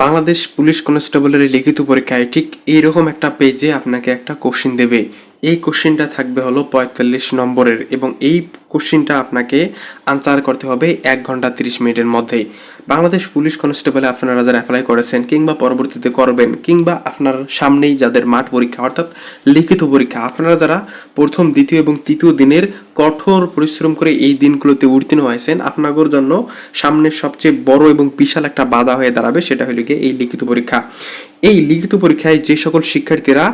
Bangladesh police কনস্টেবলের লিখিত পরীক্ষায় ঠিক এইরকম একটা পেজে আপনাকে একটা কোশ্চিন দেবে। এই কোশ্চিনটা থাকবে হলো 45 নম্বরের এবং এই কোশ্চিনটা আপনাকে আনসার করতে হবে 1 ঘন্টা 30 মিনিটের মধ্যেই। বাংলাদেশ পুলিশ কনস্টেবলে আপনারা যারা অ্যাপ্লাই করেছেন কিংবা পরবর্তীতে করবেন কিংবা আপনার সামনেই যাদের মাঠ পরীক্ষা অর্থাৎ লিখিত পরীক্ষা, আপনারা যারা প্রথম, দ্বিতীয় এবং তৃতীয় দিনের কঠোর পরিশ্রম করে এই দিনগুলোতে উত্তীর্ণ হয়েছেন, আপনাদের জন্য সামনের সবচেয়ে বড় এবং বিশাল একটা বাধা হয়ে দাঁড়াবে সেটা হলো গিয়ে এই লিখিত পরীক্ষা। এই লিখিত পরীক্ষায় যে সকল শিক্ষার্থীরা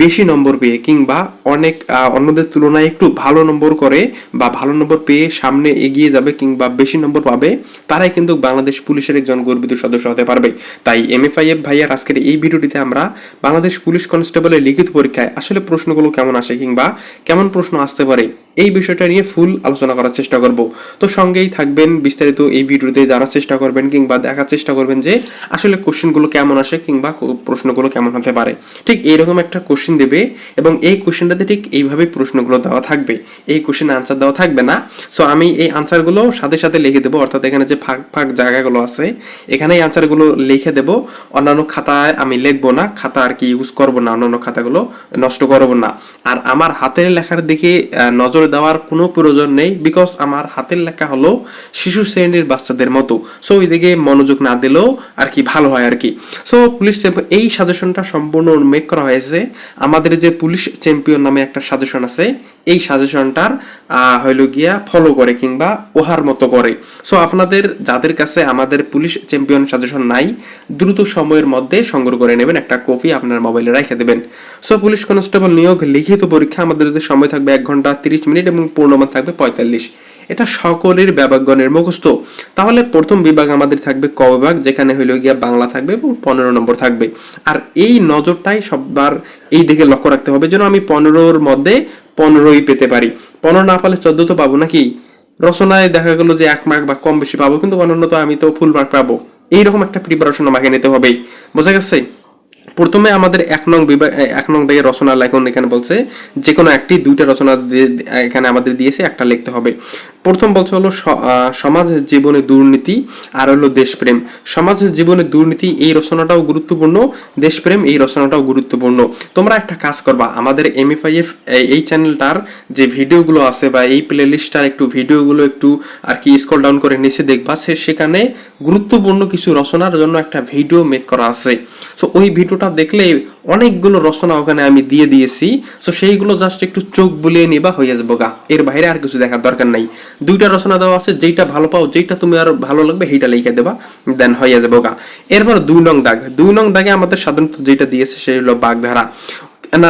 বেশি নম্বর পেয়ে কিংবা অনেক অন্যদের তুলনায় একটু ভালো নম্বর করে বা ভালো নম্বর পেয়ে সামনে এগিয়ে যাবে কিংবা বেশি নম্বর পাবে, তারাই কিন্তু বাংলাদেশ পুলিশের একজন গর্বিত সদস্য হতে পারবে। তাই MFIF ভাইয়ার আজকের এই ভিডিওটিতে আমরা বাংলাদেশ পুলিশ কনস্টেবলের লিখিত পরীক্ষায় আসলে প্রশ্নগুলো কেমন আসে কিংবা কেমন প্রশ্ন আসতে পারে এই বিষয়টা নিয়ে ফুল আলোচনা করার চেষ্টা করব। তো সঙ্গেই থাকবেন, বিস্তারিত এই ভিডিওতে জানার চেষ্টা করবেন কিংবা দেখার চেষ্টা করবেন যে আসলে কোশ্চেনগুলো কেমন আসে কিংবা প্রশ্নগুলো কেমন হতে পারে। ঠিক এইরকম একটা কোশ্চেন দেবে এবং এই কোশ্চেনটাতে ঠিক এইভাবেই প্রশ্নগুলো দেওয়া থাকবে, এই কোশ্চেনে আনসার দেওয়া থাকবে না। সো আমি এই আনসারগুলো সাথে সাথে লিখে দেবো, অর্থাৎ এখানে যে ফাঁক ফাঁক জায়গাগুলো আছে এখানে এই আনসারগুলো লিখে দেবো। অন্যান্য খাতায় আমি লিখবো না, খাতা আর কি ইউজ করবো না, অন্যান্য খাতাগুলো নষ্ট করবো না। আর আমার হাতের লেখার দিকে নজর দেওয়ার কোনো প্রয়োজন নেই, বিকজ আমার হাতের লেখা হলো শিশু শ্রেণীর বাচ্চাদের মতো। সো ওই দিকে মনোযোগ না দিলেও আর কি ভালো হয় আর কি। সো পুলিশ এই সাজেশনটা সম্পূর্ণ মেক করা হয়েছে আমাদের যে পুলিশ চ্যাম্পিয়ন নামে একটা সাজেশন আছে, এই সাজেশনটার হইল গিয়া ফলো করে কিংবা ওহার মতো করে। সো আপনাদের যাদের কাছে আমাদের পুলিশ চ্যাম্পিয়ন সাজেশন নাই, দ্রুত সময়ের মধ্যে সংগ্রহ করে নেবেন, একটা কপি আপনার মোবাইলে রেখে দেবেন। সো পুলিশ কনস্টেবল নিয়োগ লিখিত পরীক্ষা আমাদের সময় থাকবে 1 ঘন্টা 30 মিনিট এবং পূর্ণমান থাকবে 45। এটা সকলের বিভাগগণের মুখস্থ। তাহলে প্রথম বিভাগ আমাদের থাকবে ক বিভাগ, যেখানে হইল গিয়া বাংলা থাকবে এবং 15 নম্বর থাকবে। আর এই নজরটাই সববার এই দিকে লক্ষ্য রাখতে হবে যেন আমি 15-র মধ্যে 15ই পেতে পারি। 15 না পালে 14 তো পাবো নাকি। রচনায় দেখা গেল যে 1 মার্ক বা কম বেশি পাবো, কিন্তু অন্যান্য তো আমি তো ফুল মার্ক পাবো। এইরকম একটা প্রিপারেশন আমাকে নিতে হবেই, বোঝা গেছে। প্রথমে আমাদের 1 নং বিভাগ 1 নং দাগে রচনা লেখন, এখানে বলছে যে কোনো একটি 2টা রচনা এখানে আমাদের দিয়েছে, একটা লিখতে হবে। প্রথম বলছে হলো সমাজ জীবনে দুর্নীতি আর হলো দেশপ্রেম। সমাজ জীবনে দুর্নীতি এই রচনাটাও গুরুত্বপূর্ণ, দেশপ্রেম এই রচনাটাও গুরুত্বপূর্ণ। তোমরা একটা কাজ করবা, আমাদের MFIF এই চ্যানেলটার যে ভিডিওগুলো আছে বা এই প্লে লিস্টটার একটু ভিডিওগুলো একটু আর কি স্ক্রল ডাউন করে নিচে দেখবা, সেখানে গুরুত্বপূর্ণ কিছু রচনার জন্য একটা ভিডিও মেক করা আছে। সো ওই ভিডিওটা দেখলে অনেকগুলো রচনা ওখানে আমি দিয়ে দিয়েছি। সো সেইগুলো জাস্ট একটু চোখ বুলিয়ে নিবা, হয়ে যাবো গা। এর বাইরে আর কিছু দেখার দরকার নাই। 2টা রচনা দেওয়া আছে, যেইটা ভালো পাও, যেইটা তুমি আর ভালো লাগবে সেইটা লিখে দেবা, দেন হয়ে যাবো গা। এরপর 2 নং দাগ, 2 নং দাগে আমাদের সাধারণত যেটা দিয়েছে সেই হলো বাগধারা,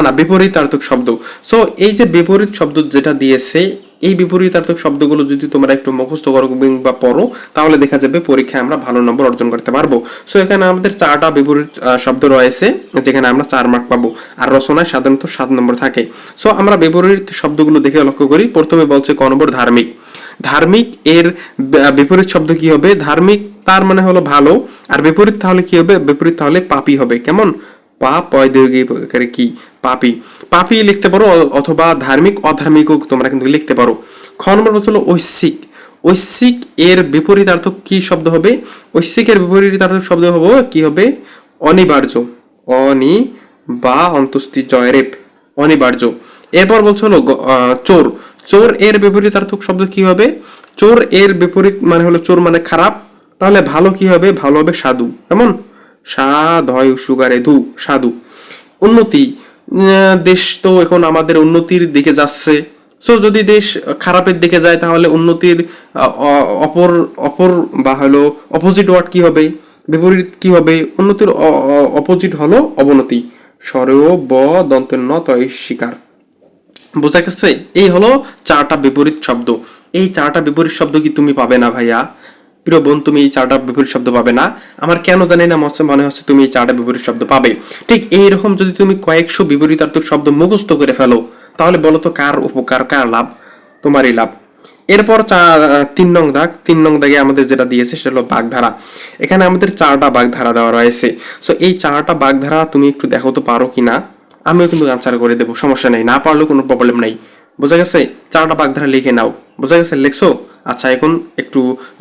না বিপরীতার্থক শব্দ। সো এই যে বিপরীত শব্দ যেটা দিয়েছে, এই বিপরীতার্থক শব্দগুলো যদি তোমরা একটু মুখস্থ করো বা পড়ো, তাহলে দেখা যাবে পরীক্ষায় আমরা ভালো নম্বর অর্জন করতে পারবো। সো এখানে আমাদের 4টা বিপরীত শব্দ রয়েছে, যেখানে আমরা 4 মার্ক পাবো। আর রচনায় সাধারণত 7 নম্বর থাকে। সো আমরা বিপরীত শব্দগুলো দেখে লক্ষ্য করি। প্রথমে বলছে ক নম্বর ধার্মিক। ধার্মিক এর বিপরীত শব্দ কি হবে? ধার্মিক তার মানে হলো ভালো, আর বিপরীত তাহলে কি হবে? বিপরীত তাহলে পাপী হবে। কেমন? কি পাপী, পাপী লিখতে পারো, অথবা ধার্মিক অধার্মিকও তোমরা কিন্তু লিখতে পারো। খ নম্বর বলছিল ঐচ্ছিক। ঐচ্ছিক এর বিপরীতার্থক কি শব্দ হবে? ঐচ্ছিকের বিপরীতার্থক শব্দ হবে কি হবে? অনিবার্য। অনি বা অন্তস্থি জয়রেপ, অনিবার্য। এরপর বলছে হলো চোর। চোর এর বিপরীতার্থক শব্দ কি হবে? চোর এর বিপরীত মানে হলো চোর মানে খারাপ, তাহলে ভালো কি হবে? ভালো হবে সাধু। কেমন? সাধয় সুগারে ধু, সাধু। উন্নতি, দেশ তো এখন আমাদের উন্নতির দিকে যাচ্ছে। সো যদি দেশ খারাপের দিকে যায় তাহলে উন্নতির অপর অপর বা হলো অপোজিট ওয়ার্ড কি হবে? বিপরীত কি হবে? উন্নতির অপোজিট হলো অবনতি। স্বরেও ব দন্তের ন তয় শিকার, বোঝা গেছে? এই হলো 4টা বিপরীত শব্দ। এই 4টা বিপরীত শব্দ কি তুমি পাবে না ভাইয়া? প্রিয় বোন, তুমি এই 4টা বিপরীত শব্দ পাবে না। আমার কেন জানি না মনে হচ্ছে তুমি এই 4টা বিপরীত শব্দ পাবে। ঠিক এইরকম যদি তুমি কয়েকশো বিপরীতার্থক শব্দ মুখস্থ করে ফেলো, তাহলে বলো তো কার উপকার, কার লাভ? তোমারই লাভ। এরপর 3 নং দাগ, 3 নং দাগে আমাদের যেটা দিয়েছে সেটা হলো বাগধারা। এখানে আমাদের 4টা বাগধারা দেওয়া রয়েছে। সো এই 4টা বাগধারা তুমি একটু দেখো তো পারো কিনা। আমিও কিন্তু আনসার করে দেবো, সমস্যা নেই, না পারলেও কোনো প্রবলেম নেই। বোঝা গেছে? 4টা বাগধারা লিখে নাও। বোঝা গেছে? লেখছো? আচ্ছা, এখন একটু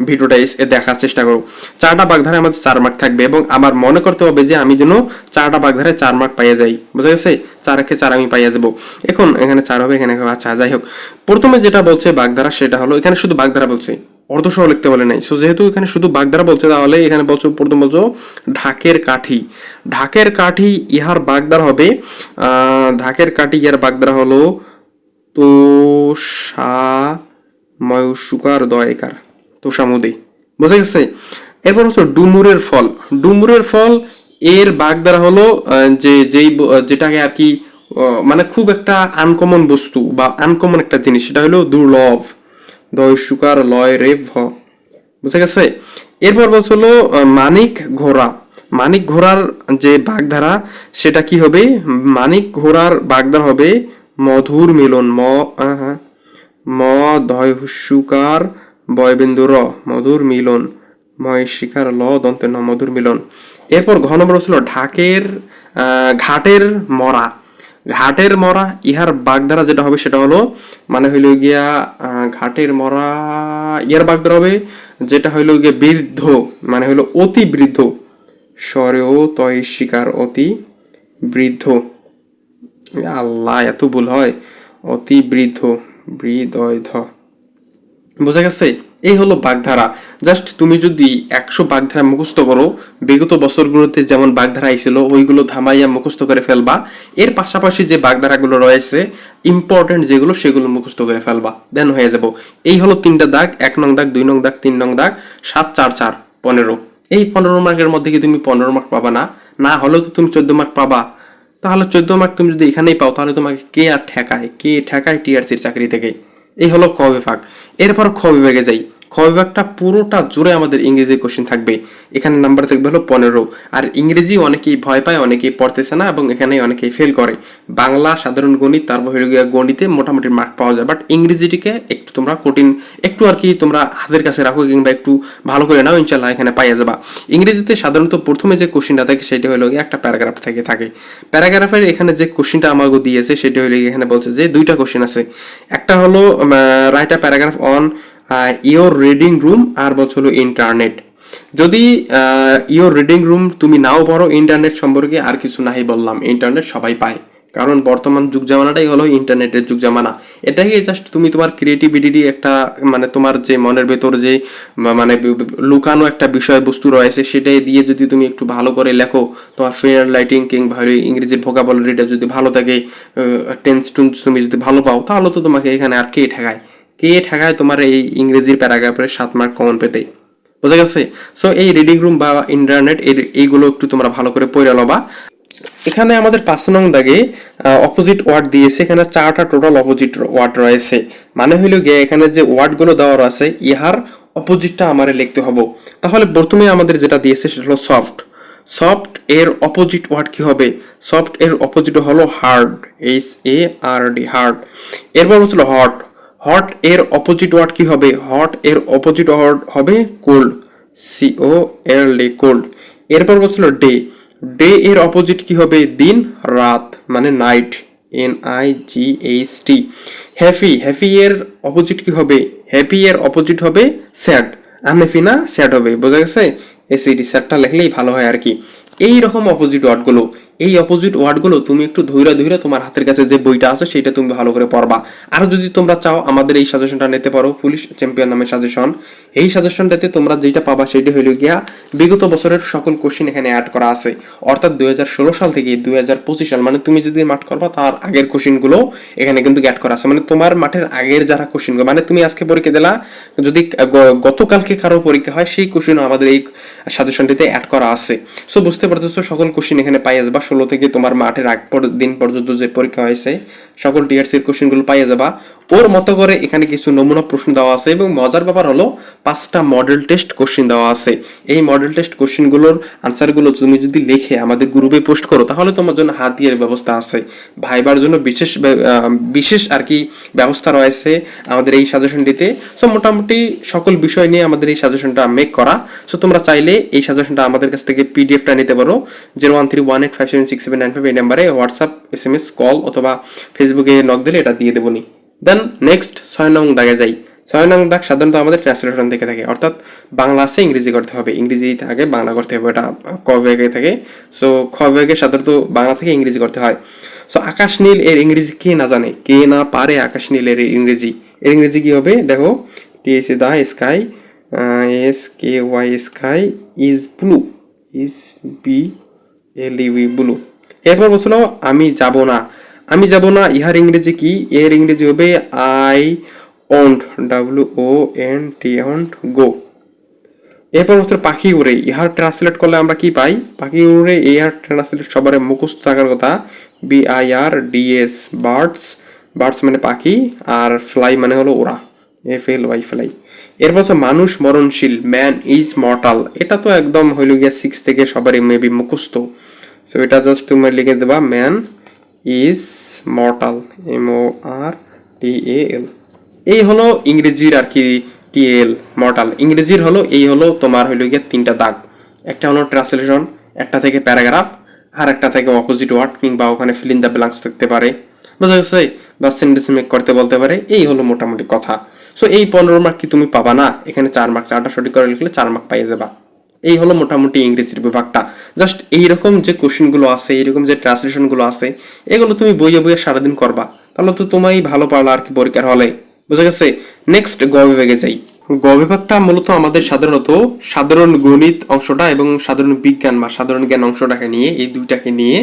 ভিডিওটা দেখার চেষ্টা করো। 4টা বাগধারায় আমাদের 4 মার্ক থাকবে এবং আমার মনে করতে হবে যে আমি যেন 4টা বাগধারায় 4 মার্ক পাইয়া যাই, বুঝা গেছে? 4-এ 4 আমি পাইয়া যাবো। এখন এখানে 4 হবে, এখানে আচ্ছা যাই হোক, প্রথমে যেটা বলছে বাগধারা সেটা হলো, এখানে শুধু বাগধারা বলছে, অর্ধ সহ লিখতে বলে নাই। সো যেহেতু এখানে শুধু বাগধারা বলছে, তাহলে এখানে বলছো প্রথম বলছো ঢাকের কাঠি। ঢাকের কাঠি ইহার বাগধারা হবে, ঢাকের কাঠি ইহার বাগধারা হলো তোষা ময়ূসুকার দয়কার, তোষামুদে, বুঝা গেছে? এরপর হচ্ছে ডুমুরের ফল। ডুমুরের ফল এর বাগধারা হলো যেটাকে আর কি মানে খুব একটা আনকমন বস্তু বা আনকমন একটা জিনিস, সেটা হলো দুর্লভ, দয় সুকার লয় রে ভ, বুঝা গেছে? এরপর বলছিল মানিক ঘোড়া। মানিক ঘোড়ার যে বাগধারা সেটা কি হবে? মানিক ঘোড়ার বাগধারা হবে মধুর মিলন, ম ধয় হুস্যুকার বয়বিন্দু র, মধুর মিলন, ময় শিকার ল দন্তে ন, মধুর মিলন। এরপর ঘ নম্বর ছিল ঘাটের মরা। ঘাটের মরা ইহার বাগধারা যেটা হবে সেটা হলো মানে হইল গিয়া ঘাটের মরা ইহার বাগধারা হবে যেটা হইল গিয়া বৃদ্ধ, মানে হইলো অতি বৃদ্ধ, স্বরেও তয় শিকার অতি বৃদ্ধ। আল্লাহ, এত ভুল হয়! অতি বৃদ্ধ, বৃদয় ধ, বোঝা গেছে? এই হলো বাগধারা। জাস্ট তুমি যদি 100 বাগধারা মুখস্থ করো, বিগত বছরগুলোতে যেমন বাগধারা আইছিল ওইগুলো থামাইয়া মুখস্থ করে ফেলবা। এর পাশাপাশি যে বাগধারাগুলো রয়েছে ইম্পর্টেন্ট যেগুলো, সেগুলো মুখস্থ করে ফেলবা, দেন হয়ে যাব। এই হলো 3টা দাগ, 1 নং দাগ, 2 নং দাগ, 3 নং দাগ, 7, 4, 4, 15। এই 15 মার্কের মধ্যে কি তুমি 15 মার্ক পাবা না? না হলেও তো তুমি 14 মার্ক পাবা। তাহলে 14 মার্ক তুমি যদি এখানেই পাও, তাহলে তোমাকে কে আর ঠেকায় টিআরসির চাকরি থেকে? এই হলো ক বিভাগ। এরপর খ বিভাগে যাই। খ বিভাগটা পুরোটা জুড়ে আমাদের ইংরেজি কোশ্চেন থাকবে। এখানে নাম্বার থাকবে হলো 15। আর ইংরেজি অনেকেই ভয় পায়, অনেকেই পড়তেছে না এবং এখানে অনেকেই ফেল করে। বাংলা, সাধারণ গণিত, তারপর হয়ে গিয়ে গণিতে মোটামুটি মার্ক পাওয়া যায়, বাট ইংরেজিটিকে একটু তোমরা কঠিন, একটু আর কি তোমরা হাতের কাছে রাখো কিংবা একটু ভালো করে নাও, ইনশাল্লাহ এখানে পাইয়া যাবা। ইংরেজিতে সাধারণত প্রথমে যে কোশ্চেনটা থাকে সেটা হলো গিয়ে একটা প্যারাগ্রাফ থেকে থাকে। প্যারাগ্রাফের এখানে যে কোশ্চেনটা আমাকে দিয়েছে সেটা হলো এখানে বলছে যে 2টা কোশ্চেন আছে। একটা হলো write a paragraph on your reading room, আর বলছে হলো ইন্টারনেট। যদি ইয়োর রিডিং রুম তুমি নাও পড়ো, ইন্টারনেট সম্পর্কে আর কিছু নাই বললাম, ইন্টারনেট সবাই পায়, কারণ বর্তমান যুগ জামানাটাই হলো ইন্টারনেটের যুগ জামানা। এটাই জাস্ট তুমি তোমার ক্রিয়েটিভিটি একটা মানে তোমার যে মনের ভেতর যে মানে লুকানো একটা বিষয়বস্তু রয়েছে সেটাই দিয়ে যদি তুমি একটু ভালো করে লেখো, তোমার ফিগার লাইটিং কিংবা ইংরেজির ভোকাবুলারিটা যদি ভালো থাকে, টেন্স টুন্স তুমি যদি ভালো পাও, তাহলে তো তোমাকে এখানে আর কে ঠেকায় তোমার এই ইংরেজির প্যারাগ্রাফের 7 মার্ক কমন পেতে, বোঝা গেছে? সো এই রিডিং রুম বা ইন্টারনেট এইগুলো একটু তোমরা ভালো করে পড়ে লবা। এখানে আমাদের 5 নং দাগে অপোজিট ওয়ার্ড দিয়েছে। এখানে 4টা টোটাল অপোজিট ওয়ার্ড রয়েছে, মানে হইল গিয়ে এখানে যে ওয়ার্ডগুলো দেওয়া আছে ইহার অপোজিটটা আমার লিখতে হবে। তাহলে প্রথমে আমাদের যেটা দিয়েছে সেটা হলো সফট। সফট এর অপোজিট ওয়ার্ড কি হবে? সফট এর অপোজিট হলো হার্ড, HARD, হার্ড। এরপর হচ্ছিল হট। হট এর অপোজিট ওয়ার্ড কি হবে? হট এর অপোজিট ওয়ার্ড হবে কোল্ড, COLD, কোল্ড। এরপর বলছিল ডে। ডে এর অপোজিট কি হবে? দিন, রাত, মানে নাইট, NIGHT। হ্যাপি। হ্যাপি এর অপোজিট কি হবে? হ্যাপি এর অপোজিট হবে স্যাড, আনহ্যাপি না স্যাড হবে, বোঝা গেছে? SAD, স্যাডটা লিখলেই ভালো হয় আর কি। এই রকম অপোজিট ওয়ার্ডগুলো, এই অপোজিট ওয়ার্ডগুলো তুমি একটু ধৈরা তোমার হাতের কাছে যে বইটা আছে সেটা তুমি ভালো করে পড়বা। আর যদি তোমরা চাও আমাদের এই সাজেশনটা নিতে পারো, পুলিশ চ্যাম্পিয়ন নামে সাজেশন। এই সাজেশনটাতে তোমরা যেটা পাবা সেটা হইল গিয়া বিগত বছরের সকল কোশ্চেন এখানে অ্যাড করা আছে, অর্থাৎ 2016 সাল থেকে 2025 সাল, মানে তুমি যদি মাঠ করবা তার আগের কোশ্চেনগুলো এখানে কিন্তু অ্যাড করা আছে। মানে তোমার মাঠের আগের যারা কোশ্চেনগুলো, মানে তুমি আজকে পরীক্ষা দিলা, যদি গতকালকে কারো পরীক্ষা হয় সেই কোশ্চেনও আমাদের এই সাজেশনটিতে অ্যাড করা আছে। সো বুঝতে পারতেছো সকল কোশ্চেন এখানে পাইয়ে যাবা। 16 থেকে তোমার মাঠের আগ দিন পর্যন্ত যে পরীক্ষা হয়েছে সকল টিআরসির কোশ্চেনগুলো পাইয়ে যাবা। ওর মতো করে এখানে কিছু নমুনা প্রশ্ন দেওয়া আছে এবং মজার ব্যাপার হলো 5টা মডেল টেস্ট কোশ্চেন দেওয়া আছে। এই মডেল টেস্ট কোশ্চেনগুলোর আনসারগুলো তুমি যদি লিখে আমাদের গ্রুপে পোস্ট করো তাহলে তোমার জন্য হাতিয়ার ব্যবস্থা আছে, ভাইবার জন্য বিশেষ আর কি ব্যবস্থা রয়েছে আমাদের এই সাজেশনটিতে। সো মোটামুটি সকল বিষয় নিয়ে আমাদের এই সাজেশনটা মেক করা। সো তোমরা চাইলে এই সাজেশনটা আমাদের কাছ থেকে পিডিএফটা নিতে পারো 0131857679 এই নাম্বারে হোয়াটসঅ্যাপ, SMS, কল অথবা ফেসবুকে নক দিলে এটা দিয়ে দেবো নি। দেন নেক্সট 6 নং দাগে যাই। 6 নং দাগ সাধারণত আমাদের ট্রান্সলেশন থেকে থাকে, অর্থাৎ বাংলা আছে ইংরেজি করতে হবে, ইংরেজি থাকে বাংলা করতে হবে, এটা ক বিভাগে থাকে। সো খ বিভাগে সাধারণত বাংলা থেকে ইংরেজি করতে হয়। সো আকাশ নীল এর ইংরেজি কে না জানে, কে না পারে আকাশ নীল এর ইংরেজি? এর ইংরেজি কি হবে দেখো, it's the sky, S K Y sky is blue, is B L U blue. এরপর বলছিল আমি যাব না, আমি যাব না ইহার ইংরেজি কি? এর ইংরেজি হবে I won't, W O N T won't go. এরপর হচ্ছে পাখি উড়ে, ইহার ট্রান্সলেট করলে আমরা কি পাই? পাখি উড়ে ইহার ট্রান্সলেট সবার মুখস্থ থাকার কথা, BIRDS, বার্ডস, বার্ডস মানে পাখি, আর ফ্লাই মানে হলো ওরা, FLY ফ্লাই। এরপর হচ্ছে মানুষ মরণশীল, ম্যান ইজ মর্টাল, এটা তো একদম হইল গিয়া 6 থেকে সবারই মেবি মুখস্থ। সো এটা জাস্ট তুমি লিখে দেবা ম্যান ইজ মর্টাল, MORTAL। এই হলো ইংরেজির আর কি টিএল মর্টাল। ইংরেজির হলো এই হলো তোমার হইল গিয়ে 3টা দাগ, একটা হলো ট্রান্সলেশন, একটা থেকে প্যারাগ্রাফ, আর একটা থেকে অপোজিট ওয়ার্ড, কিংবা ওখানে ফিল ইন দ্য ব্ল্যাঙ্কস থাকতে পারে, বুঝা গেছে, বা সেন্টেন্স মেক করতে বলতে পারে। এই হলো মোটামুটি কথা। সো এই 15 মার্ক কি তুমি পাবা না? এখানে 4 মার্ক, 4টা সঠিক করে লিখলে 4 মার্ক পাইয়ে যাবা। এই হলো মোটামুটি ইংরেজির বিভাগটা। জাস্ট এইরকম যে কোশ্চেনগুলো আছে, এইরকম যে ট্রান্সলেশনগুলো আছে, এগুলো তুমি বইয়ে বইয়ে সারাদিন করবা, তাহলে তো তোমায় ভালো পারলা আর কি পরীক্ষার হলে, বুঝা গেছে। নেক্সট গ বিভাগে যাই। গ বিভাগটা মূলত আমাদের সাধারণত সাধারণ গণিত অংশটা এবং সাধারণ বিজ্ঞান বা সাধারণ জ্ঞান অংশটাকে নিয়ে, এই দুইটাকে নিয়ে।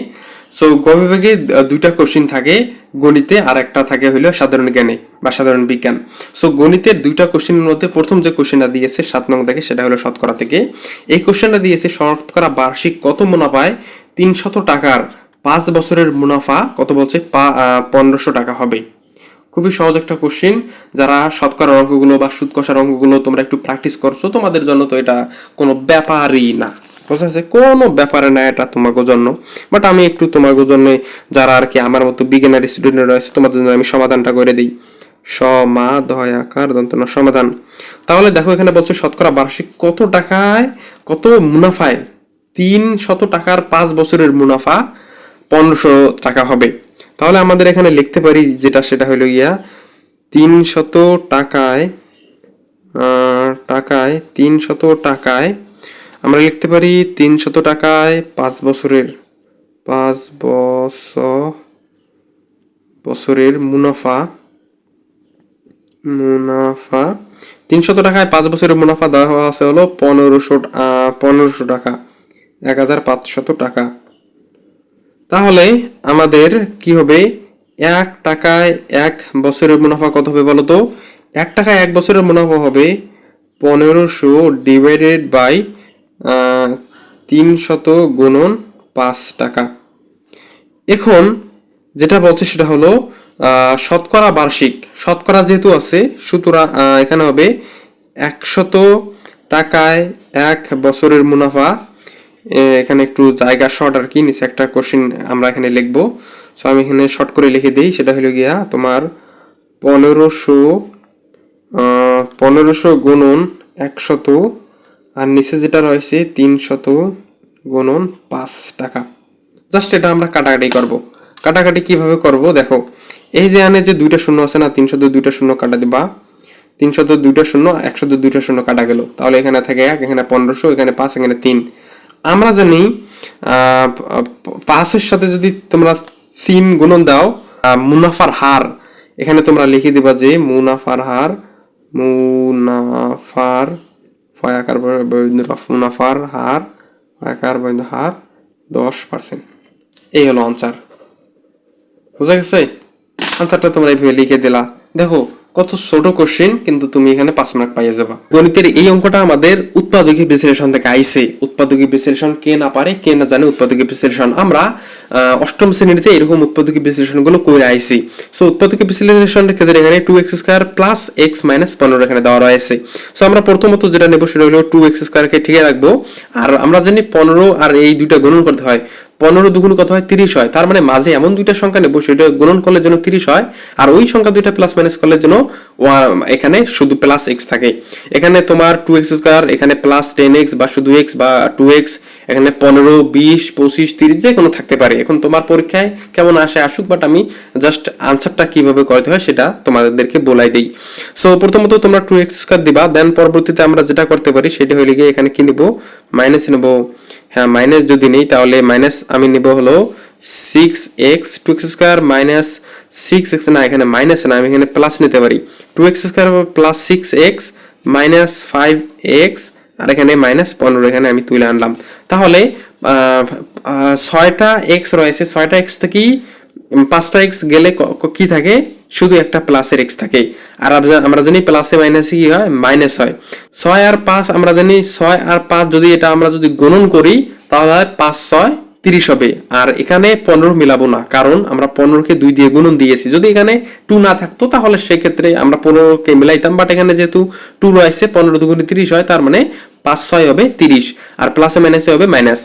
সো গ বিভাগে 2টা কোশ্চেন থাকে গণিতে, আর একটা থাকে হইলো সাধারণ জ্ঞানে বা সাধারণ বিজ্ঞান। সো গণিতের 2টা কোশ্চেনের মধ্যে প্রথম যে কোশ্চেনটা দিয়েছে 7 নং থেকে, সেটা হলো শতকরা থেকে। এই কোশ্চেনটা দিয়েছে শতকরা বার্ষিক কত মুনাফায় 300 টাকার 5 বছরের মুনাফা কত বলছে? 1500 টাকা হবে। খুবই সহজ একটা কোশ্চেন। যারা শতকরা অঙ্কগুলো বা সুদ কষার অঙ্কগুলো তোমরা একটু প্র্যাকটিস করছো, তোমাদের জন্য তো এটা কোনো ব্যাপারই না, বুঝা যাচ্ছে, কোনো ব্যাপারে না এটা তোমাদের জন্য। বাট আমি একটু তোমাদের জন্য, যারা আর কি আমার মতো বিজ্ঞানের স্টুডেন্ট রয়েছে, তোমাদের জন্য আমি সমাধানটা করে দিই। সমাধায়াকার দন্তনা সমাধান। তাহলে দেখো এখানে বলছে শতকরা বার্ষিক কত টাকায়, কত মুনাফায় 300 টাকার 5 বছরের মুনাফা 1500 টাকা হবে। তাহলে আমাদের এখানে লিখতে পারি যেটা, সেটা হলো গিয়া 300 টাকায়, 300 টাকায় আমরা লিখতে পারি 300 টাকায় 5 বছরের, 5 বছরের মুনাফা, 300 টাকায় 5 বছরের মুনাফা দেওয়া আছে হলো 1500 টাকা, 1500 টাকা। তাহলে আমাদের কি হবে? 1 টাকায় 1 বছরের মুনাফা কত হবে বলো তো? 1 টাকায় 1 বছরের মুনাফা হবে 1500 ডিভাইডেড বাই 300 গুণন 5 টাকা। এখন যেটা বলছে সেটা হলো শতকরা বার্ষিক, শতকরা যেহেতু আছে সুতরাং এখানে হবে 100 টাকায় 1 বছরের মুনাফা। এখানে একটু জায়গা শর্ট আর কি, নিচে একটা কোশ্চেন আমরা এখানে লিখবো। সো আমি এখানে শর্ট করে লিখে দিই, সেটা হলো গিয়া তোমার 1500 গুণন 100, আর নিচে যেটা রয়েছে 300 গুণন 5 টাকা। জাস্ট এটা আমরা কাটাকাটি করব। কাটাকাটি কিভাবে করব দেখো, এই যে এখানে যে 2টা শূন্য আছে না, 300 2টা শূন্য কাটা দিবা, 300 2টা শূন্য, 100 2টা শূন্য কাটা গেল। তাহলে এখানে থাকে 1, এখানে 1500, এখানে 5, এখানে 3। আমরা জানি 5-এর সাথে যদি তোমরা 3 গুণন দাও, মুনাফার হার এখানে তোমরা লিখে দিবা যে মুনাফার হার, মুনাফার হার 10%। এই হলো আনসার, বুঝা গেছে? আনসারটা তোমরা এইভাবে লিখে দিলা। দেখো কত ছোট কোশ্চেন, কিন্তু তুমি এখানে 5 মার্ক পাইয়ে যাবা। গণিতের এই অঙ্কটা আমাদের উৎপাদকী বিশ্লেষণ থেকে আইছে। উৎপাদকী বিশ্লেষণ কে না পারে, কে না জানে উৎপাদকী বিশ্লেষণ? আমরা 8ম শ্রেণীতে এরকম উৎপাদকী বিশ্লেষণগুলো করে আইছি। সো উৎপাদকী বিশ্লেষণের ক্ষেত্রে এখানে 2x² প্লাস x মাইনাস 15 এখানে দেওয়া রয়েছে। সো আমরা প্রথমত যেটা নেব সেটা হলো 2x² কে ঠিক রাখবো। আর আমরা জানি 15 আর এই দুইটা গুণন করতে হয়, 15 দুগুণ কত হয় 30 হয়। তার মানে মাঝে এমন দুইটা সংখ্যা নেব সেটা গুণন করলে যেন 30 হয়, আর ওই সংখ্যা দুইটা প্লাস মাইনাস করলে যেন এখানে শুধু প্লাস এক্স থাকে। এখানে তোমার 2x স্কয়ার, এখানে প্লাস 10x বা শুধু x বা 2x, এখানে 15, 20, 25, 30 যে কোনো থাকতে পারে। এখন তোমার পরীক্ষায় কেমন আসে আসুক, বাট আমি জাস্ট আনসারটা কিভাবে করতে হয় সেটা তোমাদেরকে বলাই দিই। সো প্রথমত তোমরা 2x স্কয়ার দিবা, দেন পরবর্তীতে আমরা যেটা করতে পারি সেটা হইলে গিয়ে এখানে কি নিব, মাইনাস নেব। হ্যাঁ, মাইনাস যদি নেই তাহলে মাইনাস আমি নিব হলো 6x, 2x square minus 6x, না এখানে মাইনাস না, আমি এখানে প্লাস নিতে পারি। 2x square plus 6x minus 5x, আর এখানে মাইনাস 15 এখানে আমি তুলে আনলাম। তাহলে 6টা x রয়েছে, 6টা x থেকেই 5টা x গেলে কি থাকে, শুধু একটা প্লাসের x থাকে। আর আমরা জানি প্লাসে মাইনাসে কি হয়, মাইনাস হয়। 6 আর 5 আমরা জানি 6 আর 5 যদি এটা আমরা যদি গুণন করি তাহলে 5 6 30 হবে। আর এখানে 15 মিলাবো না, কারণ আমরা 15কে 2 দিয়ে গুণন দিয়েছি। যদি এখানে 2 না থাকতো তাহলে সেক্ষেত্রে আমরা 15কে মিলাইতাম, বাট এখানে যেহেতু 2 রয়েছে 15 দুগুণে 30 হয়, তার মানে 5 6 হবে 30, আর প্লাসে মাইনাসে হবে মাইনাস,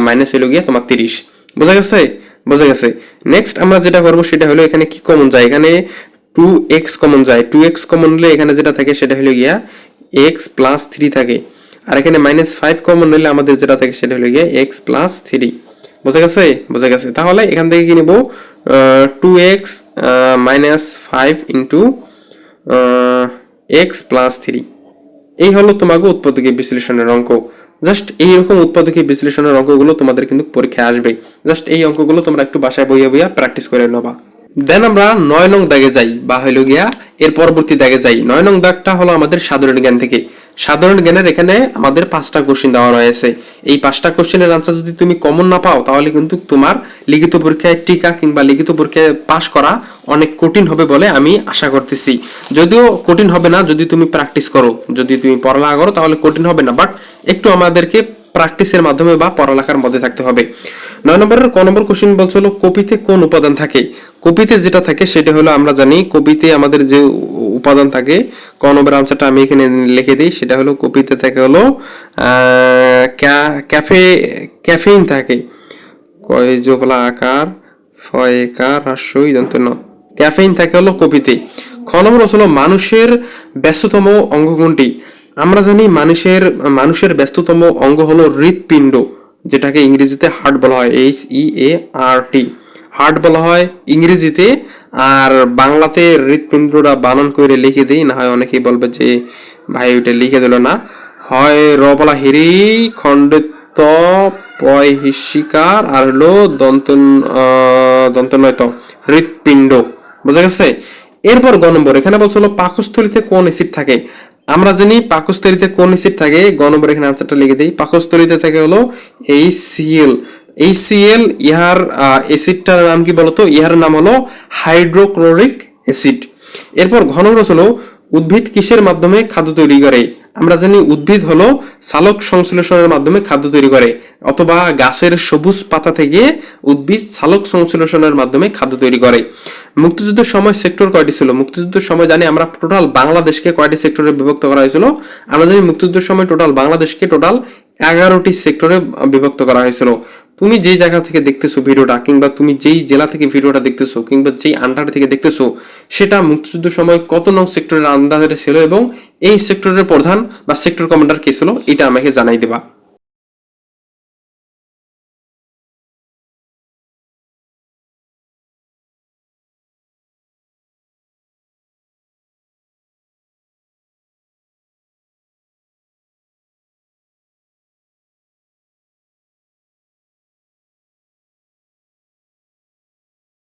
মাইনাস হইল গিয়ে তোমার 30। বোঝা গেছে? বোঝা গেছে। নেক্সট আমরা যেটা করবো সেটা হলো এখানে কি কমন যায়, এখানে 2x কমন যায়। 2x কমন নিলে এখানে যেটা থাকে সেটা হলো গিয়া x প্লাস 3 থাকে, আর এখানে -5 কমন নিলে আমাদের যেটা থাকে সেটা হলো গিয়া x প্লাস 3। বোঝা গেছে? বোঝা গেছে। তাহলে এখান থেকে কি নিব, 2x minus 5 into x plus 3। এই হলো তোমাকে উৎপাদকী বিশ্লেষণের অঙ্ক। জাস্ট এইরকম উৎপাদকী বিশ্লেষণের অঙ্কগুলো তোমাদের কিন্তু পরীক্ষায় আসবে। জাস্ট এই অঙ্কগুলো তোমরা একটু বাসায় বইয়া বইয়া প্র্যাকটিস করে নেবা। দেন আমরা 9 নং দাগে যাই, বা হইলো গিয়া এর পরবর্তী দাগে যাই। 9 নং দাগটা হলো আমাদের সাধারণ জ্ঞান থেকে। সাধারণ জ্ঞানের এখানে আমাদের 5টা কোশ্চেন দেওয়া রয়েছে। এই 5টা কোশ্চেনের আনসার যদি তুমি কমন না পাও তাহলে কিন্তু তোমার লিখিত পরীক্ষায় টিকা কিংবা লিখিত পরীক্ষায় পাস করা অনেক কঠিন হবে বলে আমি আশা করতেছি। যদিও কঠিন হবে না যদি তুমি প্র্যাকটিস করো, যদি তুমি পড়ালেখা করো তাহলে কঠিন হবে না, বাট একটু আমাদেরকে প্র্যাকটিসের মাধ্যমে বা পড়ালেখার মধ্যে থাকতে হবে। 9 নম্বরের ক নম্বর কোশ্চেন বলছে হলো কপিতে কোন উপাদান থাকে। কপিতে যেটা থাকে সেটা হলো আমরা জানি কপিতে আমাদের যে উপাদান থাকে, ক নম্বরের আনসারটা আমি এখানে লিখে দিই, সেটা হলো কপিতে থাকে হলো ক্যাফেইন থাকে। কয় জোবলা আকার ফয়কার হ্রস্বই দন্ত ন, ক্যাফেইন থাকে হলো কপিতে। খ নম্বর হলো মানুষের ব্যস্ততম অঙ্গ কোনটি। আমরা জানি মানুষের ব্যস্ততম অঙ্গ হলো হৃৎপিণ্ড, যেটাকে ইংরেজিতে হার্ট বলা হয়, HEART, হার্ট বলা হয় ইংরেজিতে। আর বাংলাতে হৃৎপিণ্ডটা বানান করে লিখে দিই, না হয় অনেকেই বলবে যে ভাই ওইটা লিখে দিল না। হয় র বলা হিরি খণ্ডিত পয় হিস্যিকার, আর হলো দন্ত নয়তো হৃৎপিণ্ড। বোঝা গেছে? এরপর গ নম্বর এখানে বলছিল পাকস্থলীতে কোন অ্যাসিড থাকে। আমরা জানি পাকস্থলীতে কোন অ্যাসিড থাকে, গ নম্বর এখানে আনসারটা লিখে দিই। পাকস্থলীতে থাকে হলো HCl। HCl, ইহার অ্যাসিডটার নাম কি বলতো, ইহার নাম হলো হাইড্রোক্লোরিক অ্যাসিড। এরপর ঘ নম্বর হলো উদ্ভিদ কিসের মাধ্যমে খাদ্য তৈরি করে। আমরা জানি উদ্ভিদ হলো সালোক সংশ্লেষণের মাধ্যমে খাদ্য তৈরি করে, অথবা গাছের সবুজ পাতা থেকে উদ্ভিদ সালোক সংশ্লেষণের মাধ্যমে খাদ্য তৈরি করে। মুক্তিযুদ্ধের সময় সেক্টর কয়টি ছিল। মুক্তিযুদ্ধের সময় জানি আমরা টোটাল বাংলাদেশকে কয়টি সেক্টরে বিভক্ত করা হয়েছিল। আমরা জানি মুক্তিযুদ্ধের সময় বাংলাদেশকে টোটাল 11টি সেক্টরে বিভক্ত করা হয়েছিল। তুমি যেই জায়গা থেকে দেখতেছো ভিডিওটা, কিংবা তুমি যেই জেলা থেকে ভিডিওটা দেখতেছো, কিংবা যেই আন্ডার থেকে দেখতেছো, সেটা মুক্তিযুদ্ধের সময় কত নং সেক্টরের আন্ডারে ছিল এবং এই সেক্টরের প্রধান বা সেক্টর কমান্ডার কে ছিল, এটা আমাকে জানাই দেবা।